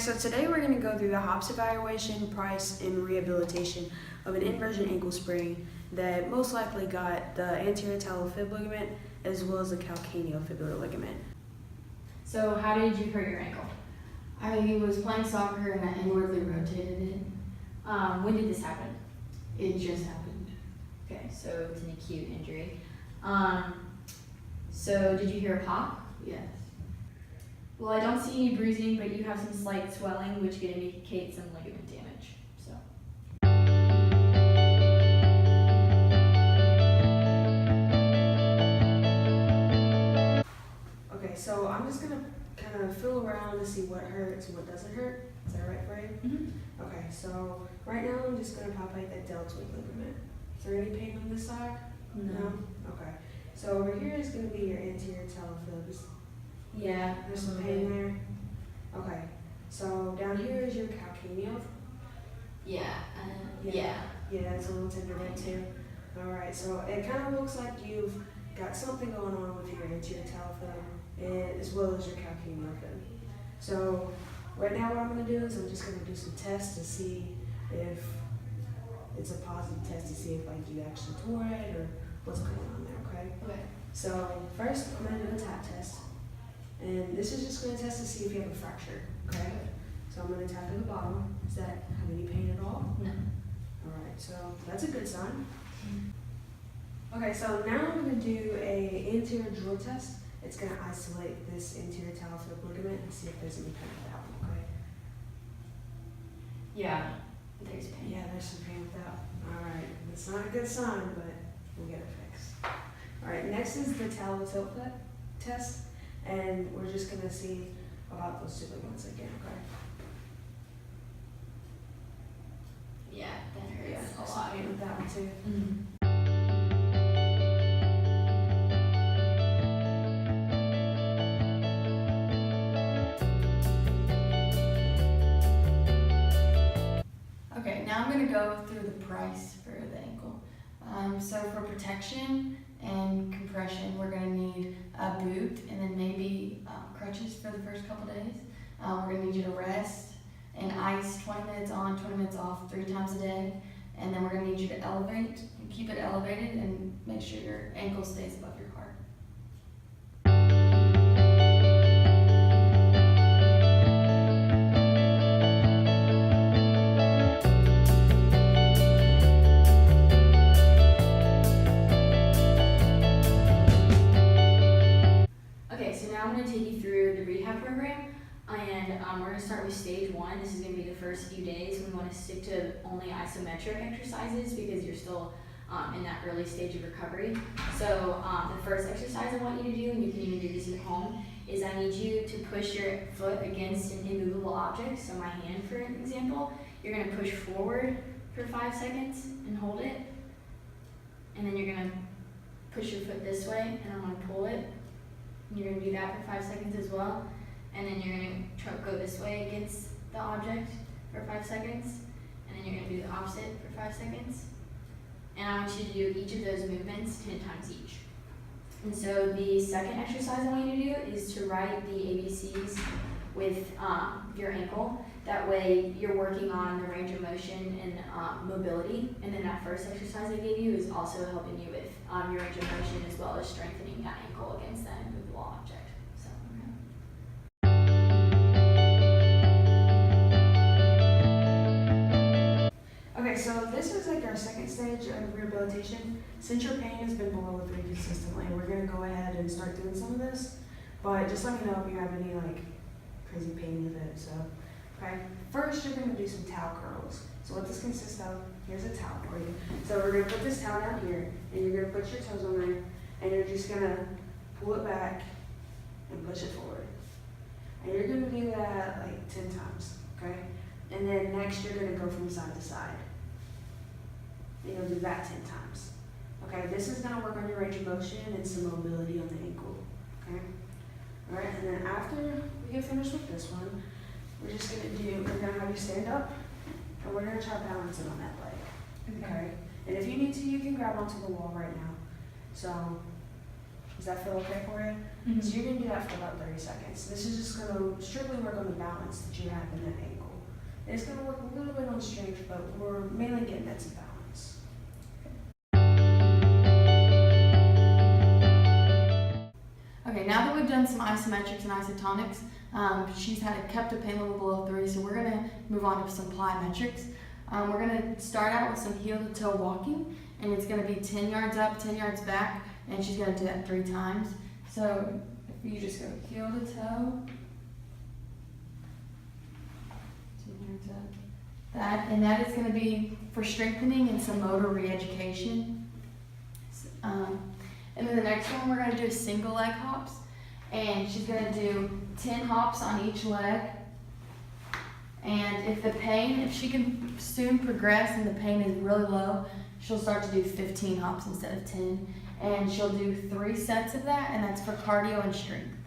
so today we're going to go through the HOPS evaluation, price, and rehabilitation of an inversion ankle sprain that most likely got the anterior talofib ligament as well as the calcaneofibular ligament. So how did you hurt your ankle? I was playing soccer and I inwardly rotated it. When did this happen? It just happened. Okay, so it was an acute injury. So did you hear a pop? Yes. Well, I don't see any bruising, but you have some slight swelling, which could indicate some ligament damage. So. Okay, so I'm just going to kind of feel around to see what hurts and what doesn't hurt. Is that right for you? Mm-hmm. Okay, so right now I'm just going to palpate that deltoid ligament. Is there any pain on this side? No. Okay. So over here is going to be your anterior talofibs. Yeah. There's some pain there. Okay. So down here is your calcaneal. Yeah. Yeah, it's a little tender there too. All right. So it kind of looks like you've got something going on with your anterior talofib and as well as your calcaneofib. So right now what I'm going to do is I'm just going to do some tests to see if it's a positive test to see if like you actually tore it or what's going on there. Okay. So first I'm going to do a tap test. And this is just going to test to see if you have a fracture, okay? So I'm going to tap at the bottom. Does that have any pain at all? No. All right, so that's a good sign. Okay, so now I'm going to do a anterior drill test. It's going to isolate this anterior talofib ligament and see if there's any pain with that one, okay? Yeah. There's pain. Yeah, there's some pain with that. All right, it's not a good sign, but we'll get it fixed. All right, next is the talotilt test. And we're just going to see about those two ligaments again, okay? Yeah, that hurts Yeah, a there's lot. some pain with that one too. Mm-hmm. Okay, now I'm going to go through the price for the ankle. So for protection and compression, we're going to need a boot and then maybe crutches for the first couple days. We're going to need you to rest and ice 20 minutes on, 20 minutes off, 3 times a day. And then we're going to need you to elevate and keep it elevated and make sure your ankle stays above your heart. Okay, so now I'm going to take you through the rehab program, and we're going to start with stage 1. This is going to be the first few days. We want to stick to only isometric exercises because you're still in that early stage of recovery. So the first exercise I want you to do, and you can even do this at home, is I need you to push your foot against an immovable object. So my hand, for example, you're going to push forward for 5 seconds and hold it, and then you're going to push your foot this way, and I'm going to pull it. You're going to do that for 5 seconds as well. And then you're going to go this way against the object for 5 seconds. And then you're going to do the opposite for 5 seconds. And I want you to do each of those movements 10 times each. And so the second exercise I want you to do is to write the ABCs with your ankle. That way you're working on the range of motion and mobility. And then that first exercise I gave you is also helping you with your range of motion as well as strengthening that ankle against that immovable object. So, Okay, so this is like our second stage of rehabilitation. Since your pain has been below 3 consistently, we're going to go ahead and start doing some of this. But just let me know if you have any like crazy pain with it. So, okay, first you're going to do some towel curls. So what this consists of, here's a towel for you. So we're going to put this towel down here, and you're going to put your toes on there, and you're just going to pull it back and push it forward. And you're going to do that like 10 times, okay? And then next you're going to go from side to side. And you'll do that 10 times. Okay, this is going to work on your range of motion and some mobility on the ankle, okay? All right, and then after we get finished with this one, we're just going to have you stand up, and we're going to try balancing on that leg, okay? And if you need to, you can grab onto the wall right now. So Does that feel okay for you? So you're gonna do that for about 30 seconds. This is just gonna strictly work on the balance that you have in that ankle. It's gonna work a little bit on strength, but we're mainly getting at some balance. Okay, now that we've done some isometrics and isotonics, she's kept a pain level below 3, so we're gonna move on to some plyometrics. We're gonna start out with some heel to toe walking, and it's gonna be 10 yards up, 10 yards back, and she's gonna do that 3 times. So if you just go heel to toe, 10 yards up, and that is gonna be for strengthening and some motor re-education. And then the next one we're gonna do is single leg hops, and she's gonna do 10 hops on each leg. And if she can soon progress and the pain is really low, she'll start to do 15 hops instead of 10. And she'll do 3 sets of that, and that's for cardio and strength.